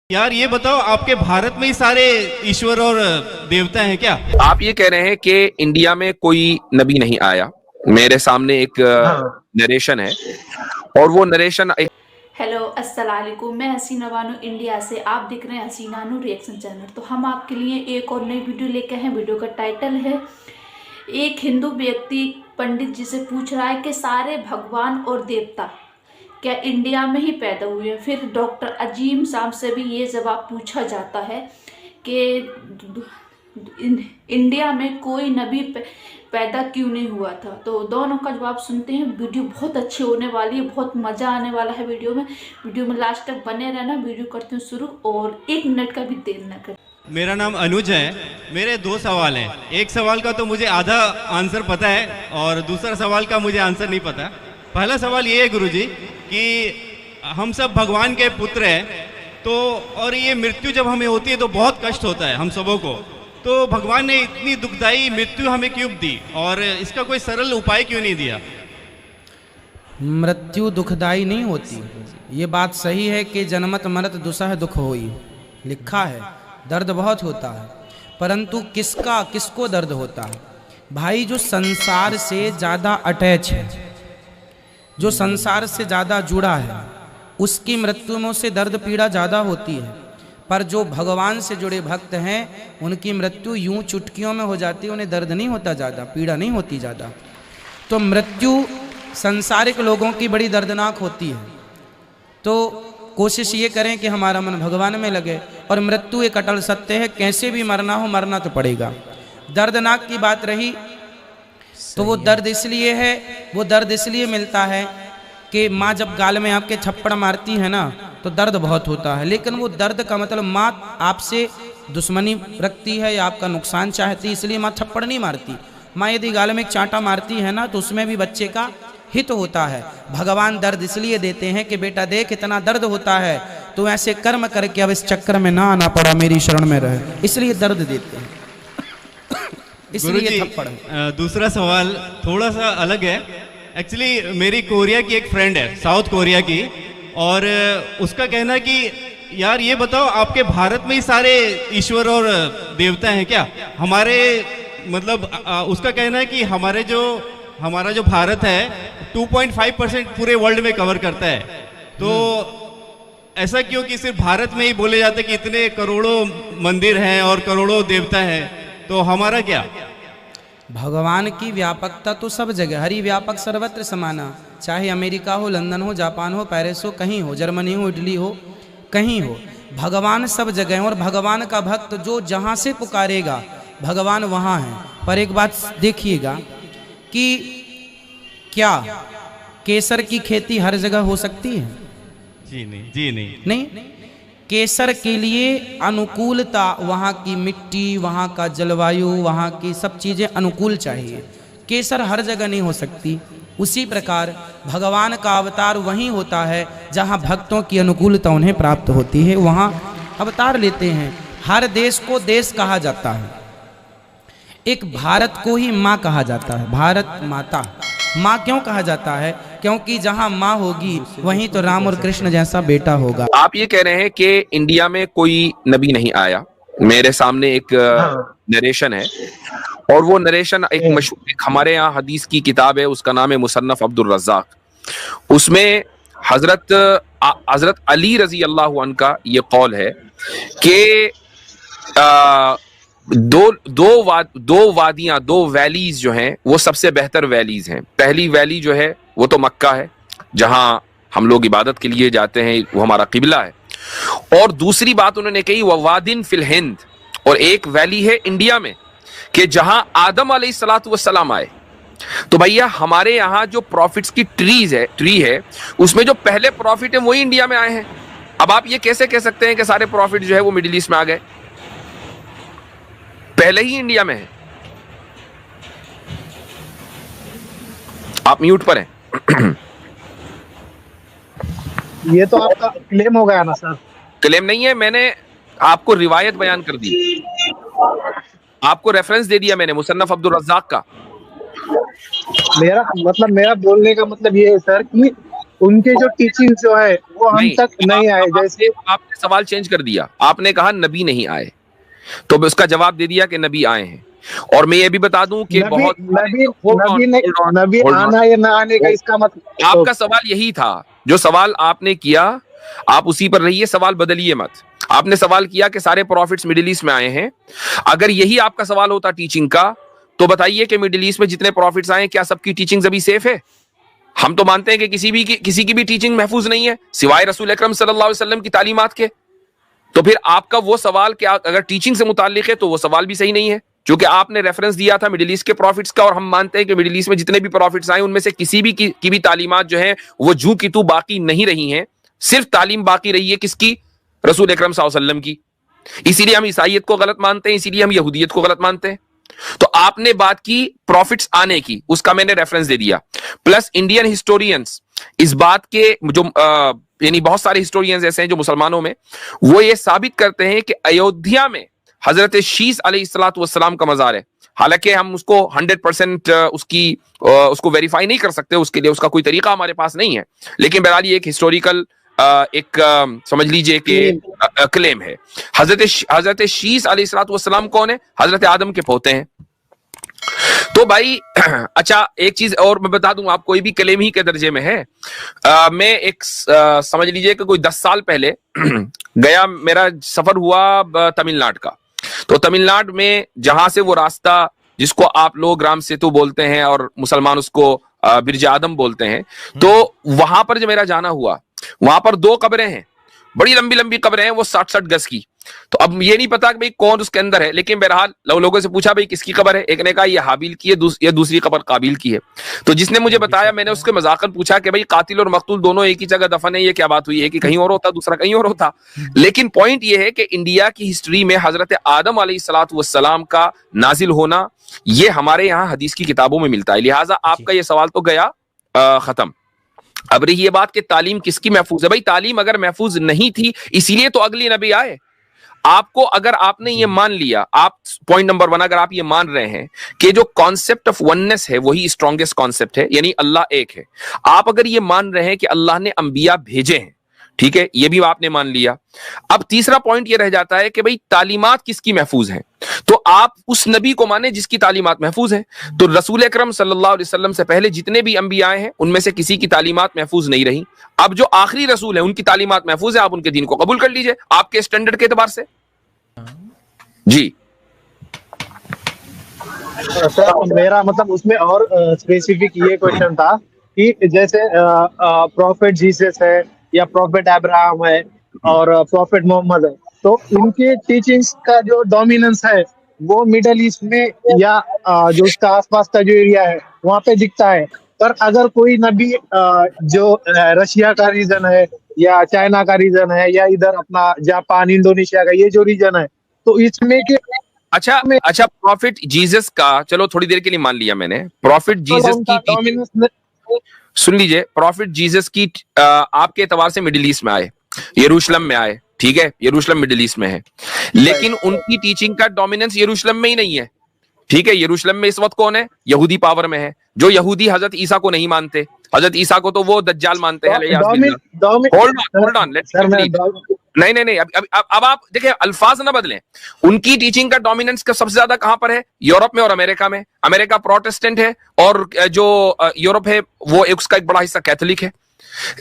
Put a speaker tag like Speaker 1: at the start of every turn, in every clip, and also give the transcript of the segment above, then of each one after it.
Speaker 1: यार ये बताओ, आपके भारत में ही सारे ईश्वर और देवता हैं क्या?
Speaker 2: आप ये कह रहे हैं कि इंडिया में कोई नबी नहीं आया। मेरे सामने एक नरेशन है और वो नरेशन
Speaker 3: हेलो अस्सलाम वालेकुम, मैं हसीना बानो इंडिया से। आप देख रहे हैं हसीना नु रिएक्शन चैनल। तो हम आपके लिए एक और नई वीडियो लेके हैं। वीडियो का टाइटल है, एक हिंदू व्यक्ति पंडित जी से पूछ रहा है कि सारे भगवान और देवता क्या इंडिया में ही पैदा हुए हैं। फिर डॉक्टर अजीम साहब से भी ये जवाब पूछा जाता है कि इंडिया में कोई नबी पैदा क्यों नहीं हुआ था। तो दोनों का जवाब सुनते हैं। वीडियो बहुत अच्छी होने वाली है, बहुत मज़ा आने वाला है वीडियो में लास्ट तक बने रहना। वीडियो करते हैं शुरू और 1 मिनट का भी देर न करें।
Speaker 1: मेरा नाम अनुज है। मेरे 2 सवाल हैं। एक सवाल का तो मुझे आधा आंसर पता है और दूसरा सवाल का मुझे आंसर नहीं पता। पहला सवाल ये है गुरुजी कि हम सब भगवान के पुत्र हैं, तो और ये मृत्यु जब हमें होती है तो बहुत कष्ट होता है हम सबों को। तो भगवान ने इतनी दुखदाई मृत्यु हमें क्यों दी और इसका कोई सरल उपाय क्यों नहीं दिया?
Speaker 4: मृत्यु दुखदाई नहीं होती। ये बात सही है कि जन्मत मरत दुसह दुख होई, लिखा है। दर्द बहुत होता है, परंतु किसको दर्द होता है? भाई जो संसार से ज़्यादा अटैच है, जो संसार से ज़्यादा जुड़ा है, उसकी मृत्यु में उसे दर्द पीड़ा ज़्यादा होती है। पर जो भगवान से जुड़े भक्त हैं उनकी मृत्यु यूं चुटकियों में हो जाती है, उन्हें दर्द नहीं होता ज़्यादा, पीड़ा नहीं होती ज़्यादा। तो मृत्यु सांसारिक लोगों की बड़ी दर्दनाक होती है। तो कोशिश ये करें कि हमारा मन भगवान में लगे। और मृत्यु एक अटल सत्य है, कैसे भी मरना हो मरना तो पड़ेगा। दर्दनाक की बात रही तो वो दर्द इसलिए मिलता है कि माँ जब गाल में आपके थप्पड़ मारती है ना तो दर्द बहुत होता है। लेकिन वो दर्द का मतलब माँ आपसे दुश्मनी रखती है या आपका नुकसान चाहती है, इसलिए माँ थप्पड़ नहीं मारती। माँ यदि गाल में एक चांटा मारती है ना तो उसमें भी बच्चे का हित होता है। भगवान दर्द इसलिए देते हैं कि बेटा देख इतना दर्द होता है, तो ऐसे कर्म करके अब इस चक्कर में ना आना पड़ा, मेरी शरण में रहे, इसलिए दर्द देते हैं, इसलिए थप्पड़।
Speaker 1: दूसरा सवाल थोड़ा सा अलग है। एक्चुअली मेरी कोरिया की एक फ्रेंड है, साउथ कोरिया की, और उसका कहना है कि यार ये बताओ, आपके भारत में ही सारे ईश्वर और देवता हैं क्या? हमारे मतलब उसका कहना है कि हमारा जो भारत है 2.5% पूरे वर्ल्ड में कवर करता है। तो ऐसा क्यों कि सिर्फ भारत में ही बोले जाते कि इतने करोड़ों मंदिर हैं और करोड़ों देवता हैं, तो हमारा क्या?
Speaker 4: भगवान की व्यापकता तो सब जगह, हरि व्यापक सर्वत्र समाना। चाहे अमेरिका हो, लंदन हो, जापान हो, पेरिस हो, कहीं हो, जर्मनी हो, इटली हो, कहीं हो, भगवान सब जगह है। और भगवान का भक्त जो जहाँ से पुकारेगा भगवान वहाँ है। पर एक बात देखिएगा कि क्या केसर की खेती हर जगह हो सकती है?
Speaker 1: जी नहीं।
Speaker 4: केसर के लिए अनुकूलता, वहाँ की मिट्टी, वहाँ का जलवायु, वहाँ की सब चीज़ें अनुकूल चाहिए। केसर हर जगह नहीं हो सकती। उसी प्रकार भगवान का अवतार वहीं होता है जहाँ भक्तों की अनुकूलता उन्हें प्राप्त होती है, वहाँ अवतार लेते हैं। हर देश को देश कहा जाता है। एक भारत को ही माँ कहा जाता है, भारत माता। माँ क्यों कहा जाता है? क्योंकि जहाँ माँ होगी वहीं तो राम और कृष्ण जैसा बेटा होगा।
Speaker 2: आप ये कह रहे हैं कि इंडिया में कोई नबी नहीं आया। मेरे सामने एक नरेशन है और वो नरेशन एक मशहूर, हमारे यहाँ हदीस की किताब है, उसका नाम है मुसन्नफ अब्दुल रज़्ज़ाक़। उसमें हजरत अली रजी अल्लाह अन्हु का ये कौल है कि दो वादियां, 2 वैलीज जो हैं वो सबसे बेहतर वैलीज हैं। पहली वैली जो है वो तो मक्का है, जहां हम लोग इबादत के लिए जाते हैं, वो हमारा किबला है। और दूसरी बात उन्होंने कही वह वादिन फिल हिंद, और एक वैली है इंडिया में कि जहां आदम अलैहिस्सलातु वस्सलाम आए। तो भैया हमारे यहाँ जो प्रॉफिट्स की ट्री है उसमें जो पहले प्रॉफिट है वही इंडिया में आए हैं। अब आप ये कैसे कह सकते हैं कि सारे प्रॉफिट जो है वो मिडिल ईस्ट में आ गए? पहले ही इंडिया में है। आप म्यूट पर हैं।
Speaker 5: ये तो आपका क्लेम हो गया ना सर?
Speaker 2: क्लेम नहीं है, मैंने आपको रिवायत बयान कर दी, आपको रेफरेंस दे दिया मैंने मुसन्नफ अब्दुल रज़्ज़ाक़ का।
Speaker 5: मेरा बोलने का मतलब ये है सर कि उनके जो टीचिंग जो है वो हम तक नहीं आए। जैसे
Speaker 2: आपने सवाल चेंज कर दिया, आपने कहा नबी नहीं आए, तो मैं उसका जवाब दे दिया कि नबी आए हैं। और मैं ये भी बता दूं कि बहुत
Speaker 5: नबी आना या ना आने का इसका मतलब,
Speaker 2: आपका सवाल यही था, जो सवाल आपने किया आप उसी पर रहिए, सवाल बदलिए मत। आपने सवाल किया कि सारे प्रॉफिट्स मिडिल ईस्ट में आए हैं। अगर यही आपका सवाल होता टीचिंग का, तो बताइए कि मिडिल ईस्ट में जितने प्रॉफिट्स आए क्या सबकी टीचिंग अभी सेफ है? हम तो मानते हैं कि किसी की भी टीचिंग महफूज नहीं है सिवाय रसूल अकरम सल्लल्लाहु अलैहि वसल्लम की तालीमात के। तो फिर आपका वो सवाल क्या अगर टीचिंग से मुताल्लिक है तो वो सवाल भी सही नहीं है, क्योंकि आपने रेफरेंस दिया था मिडिल ईस्ट के प्रॉफिट्स का, और हम मानते हैं कि मिडिल ईस्ट में जितने भी प्रॉफिट्स आए उनमें से किसी भी की भी तालीमात जो है वो जू की तू बाकी नहीं रही हैं। सिर्फ तालीम बाकी रही है किसकी? रसूल अकरम सल्लल्लाहु अलैहि वसल्लम की। इसीलिए हम ईसाइयत को गलत मानते हैं, इसीलिए हम यहूदियत को गलत मानते हैं। तो आपने बात की प्रॉफिट्स आने की, उसका मैंने रेफरेंस दे दिया। प्लस इंडियन हिस्टोरियंस इस बात के जो यानी बहुत सारे हिस्टोरियंस ऐसे हैं जो मुसलमानों में, वो ये साबित करते हैं कि अयोध्या में हजरत शीस अलैहिस्सलातु वस्सलाम का मजार है। हालांकि हम उसको 100% उसको वेरीफाई नहीं कर सकते, उसके लिए उसका कोई तरीका हमारे पास नहीं है, लेकिन बहरहाल ये एक हिस्टोरिकल समझ लीजिए कि क्लेम है। हजरत शीस अलैहिस्सलातु वस्सलाम कौन है? हजरत आदम के पोते हैं। तो भाई अच्छा एक चीज और मैं बता दूं, आप कोई भी क्लेम ही के दर्जे में है। मैं एक समझ लीजिए कि कोई 10 साल पहले गया, मेरा सफर हुआ तमिलनाडु का। तो तमिलनाडु में जहां से वो रास्ता जिसको आप लोग राम सेतु बोलते हैं और मुसलमान उसको बिरज आदम बोलते हैं, तो वहां पर जो मेरा जाना हुआ, वहां पर 2 कब्रें हैं, बड़ी लंबी लंबी कब्रें हैं, वो 60-60 गज की। तो अब ये नहीं पता कि भाई कौन उसके अंदर है, लेकिन बहरहाल लोगों से पूछा भाई किसकी कब्र है, एक ने कहा ये हाबिल की है, ये दूसरी कब्र काबिल की है। तो जिसने मुझे बताया, मैंने उसके मजाकन पूछा कि भाई कातिल और मकतूल दोनों एक ही जगह दफन है, ये क्या बात हुई है कि कहीं और होता दूसरा कहीं और होता। लेकिन पॉइंट ये है कि इंडिया की हिस्ट्री में हजरत आदम अलैहिस्सलातु वस्सलाम का नाजिल होना ये हमारे यहाँ हदीस की किताबों में मिलता है। लिहाजा आपका ये सवाल तो गया खत्म। अब रही ये बात कि तालीम किसकी महफूज है, भाई तालीम अगर महफूज नहीं थी इसीलिए तो अगले नबी आए। आपको अगर आपने ये मान लिया, आप पॉइंट नंबर 1 अगर आप ये मान रहे हैं कि जो कॉन्सेप्ट ऑफ वननेस है वही स्ट्रॉन्गेस्ट कॉन्सेप्ट है, यानी अल्लाह एक है, आप अगर ये मान रहे हैं कि अल्लाह ने अंबिया भेजे हैं, ठीक है, ये भी आपने मान लिया। अब तीसरा पॉइंट ये रह जाता है कि भाई तालीमात किसकी महफूज हैं, तो आप उस नबी को माने जिसकी तालीमात महफूज हैं। तो रसूल अकरम सल्लल्लाहु अलैहि वसल्लम से पहले जितने भी अंबिया हैं उनमें से किसी की तालीमात महफूज नहीं रही। अब जो आखिरी रसूल है उनकी तालीमात महफूज है, आप उनके दीन को कबूल कर लीजिए आपके स्टैंडर्ड के एतबार से। जी
Speaker 5: सर, मेरा मतलब उसमें और स्पेसिफिक ये क्वेश्चन था कि जैसे प्रॉफिट जीसस है या प्रॉफिट अब्राहम है और प्रॉफिट मोहम्मद है, तो इनके टीचिंग्स का जो डोमिनेंस है वो मिडल ईस्ट में या जो उसका आसपास का जो एरिया है वहां पे दिखता है। पर अगर कोई नबी जो रशिया का रीजन है या चाइना का रीजन है या इधर अपना जापान इंडोनेशिया का ये जो रीजन है, तो इसमें के
Speaker 2: अच्छा प्रॉफिट जीसस का, चलो थोड़ी देर के लिए मान लिया मैंने, प्रॉफिट जीसस की सुन लीजिए, प्रॉफिट जीसस की आपके एतबार से मिडिल ईस्ट में आए, यरूशलेम में आए, ठीक है, यरूशलेम मिडिल ईस्ट में है, लेकिन उनकी टीचिंग का डोमिनेंस यरूशलेम में ही नहीं है, ठीक है। यरूशलेम में इस वक्त कौन है? यहूदी पावर में है। जो यहूदी हजरत ईसा को नहीं मानते, हजरत ईसा को तो वो दज्जाल मानते हैं। होल्ड ऑन, नहीं, अब आप देखिए, अल्फाज ना बदलें। उनकी टीचिंग का डोमिनेंस का सबसे ज्यादा कहां पर है? यूरोप में और अमेरिका में। अमेरिका प्रोटेस्टेंट है और जो यूरोप है वो उसका एक बड़ा हिस्सा कैथोलिक है।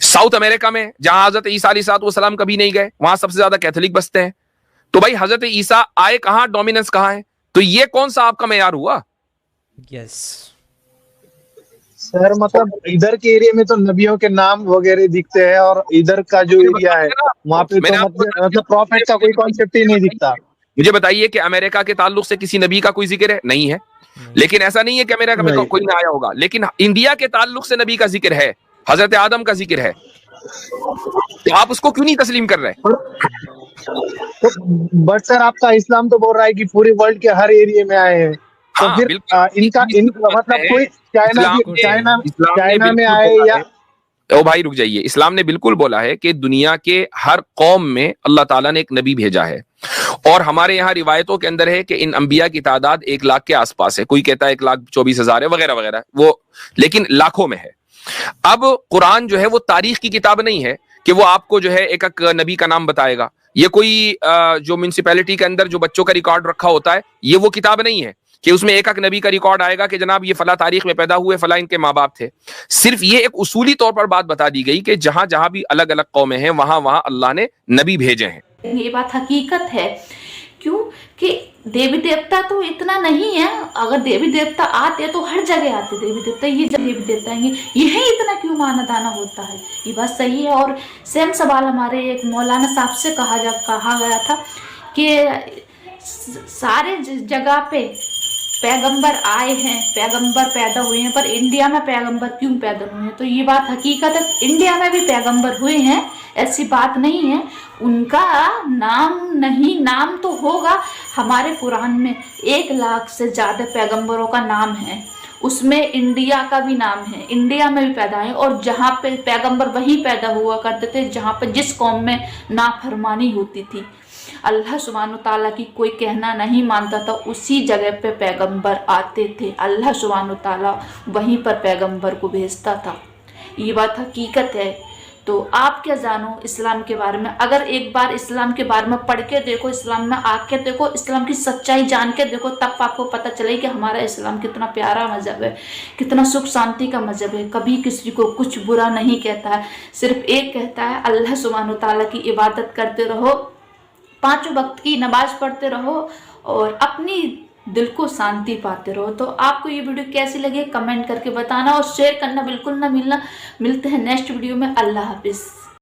Speaker 2: साउथ अमेरिका में जहां हजरत ईसा अलैहिस्सलाम कभी नहीं गए, वहां सबसे ज्यादा कैथोलिक बसते हैं। तो भाई हजरत ईसा आए कहां, डोमिनेंस कहां है? तो ये कौन सा आपका मेयार हुआ?
Speaker 4: यस
Speaker 5: सर, मतलब इधर के एरिया में तो नबियों के नाम वगैरह दिखते हैं और इधर का जो एरिया है वहां पे तो मतलब प्रॉफिट का कोई कॉन्सेप्ट ही नहीं दिखता।
Speaker 2: मुझे बताइए कि अमेरिका के ताल्लुक से किसी नबी का कोई जिक्र है? नहीं है। लेकिन ऐसा नहीं है कि अमेरिका में कोई ना आया होगा, लेकिन इंडिया के ताल्लुक से नबी का जिक्र है, हजरत आदम का जिक्र है। तो आप उसको क्यों नहीं तस्लीम कर रहे?
Speaker 5: तो बट सर, आपका इस्लाम तो बोल रहा है कि पूरे वर्ल्ड के हर एरिया में आए हैं, तो
Speaker 2: हाँ,
Speaker 5: फिर इनका मतलब कोई चाइना में आए या
Speaker 2: ओ भाई रुक जाइए, इस्लाम ने बिल्कुल बोला है कि दुनिया के हर कौम में अल्लाह ताला ने एक नबी भेजा है। और हमारे यहाँ रिवायतों के अंदर है कि इन अंबिया की तादाद 1 लाख के आसपास है, कोई कहता है 1,24,000 है वगैरह वगैरह, वो लेकिन लाखों में है। अब कुरान जो है वो तारीख की किताब नहीं है कि वो आपको जो है एक एक नबी का नाम बताएगा। ये कोई जो म्यूनिसिपैलिटी के अंदर जो बच्चों का रिकॉर्ड रखा होता है, ये वो किताब नहीं है कि उसमें एक एक नबी का रिकॉर्ड आएगा कि जनाब ये फला तारीख में पैदा हुए, फला इनके माँ बाप थे। सिर्फ ये एक उसूली तौर पर बात बता दी गई कि जहां जहां भी अलग अलग कौमें हैं वहां वहां अल्लाह ने नबी भेजे हैं।
Speaker 3: ये बात हकीकत है। क्यों कि देवी देवता तो इतना नहीं है, अगर देवी देवता आते तो हर जगह आते देवी देवता, ये जब देवी देवता आएंगे यही इतना क्यों माना दाना होता है, ये बात सही है। और सेम सवाल हमारे एक मौलाना साहब से कहा गया था कि सारे जगह पे पैगंबर आए हैं, पैगंबर पैदा हुए हैं, पर इंडिया में पैगंबर क्यों पैदा हुए हैं? तो ये बात हकीकत है, इंडिया में भी पैगंबर हुए हैं, ऐसी बात नहीं है। उनका नाम नहीं, नाम तो होगा। हमारे कुरान में 1 लाख से ज़्यादा पैगंबरों का नाम है, उसमें इंडिया का भी नाम है, इंडिया में भी पैदा है। और जहाँ पे पैगंबर वहीं पैदा हुआ करते थे जहाँ पे जिस कौम में नाफरमानी होती थी, अल्लाह सुब्हानो ताला की कोई कहना नहीं मानता था, उसी जगह पे पैगंबर आते थे। अल्लाह सुब्हानो ताला वहीं पर पैगंबर को भेजता था। ये बात हकीकत है। तो आप क्या जानो इस्लाम के बारे में? अगर एक बार इस्लाम के बारे में पढ़ के देखो, इस्लाम में आके देखो, इस्लाम की सच्चाई जान के देखो, तब आपको पता चले कि हमारा इस्लाम कितना प्यारा मजहब है, कितना सुख शांति का मजहब है। कभी किसी को कुछ बुरा नहीं कहता है, सिर्फ एक कहता है अल्लाह सुब्हानो ताला की इबादत करते रहो, 5 वक्त की नमाज पढ़ते रहो और अपनी दिल को शांति पाते रहो। तो आपको ये वीडियो कैसी लगी कमेंट करके बताना और शेयर करना बिल्कुल ना मिलते हैं नेक्स्ट वीडियो में। अल्लाह हाफिज़।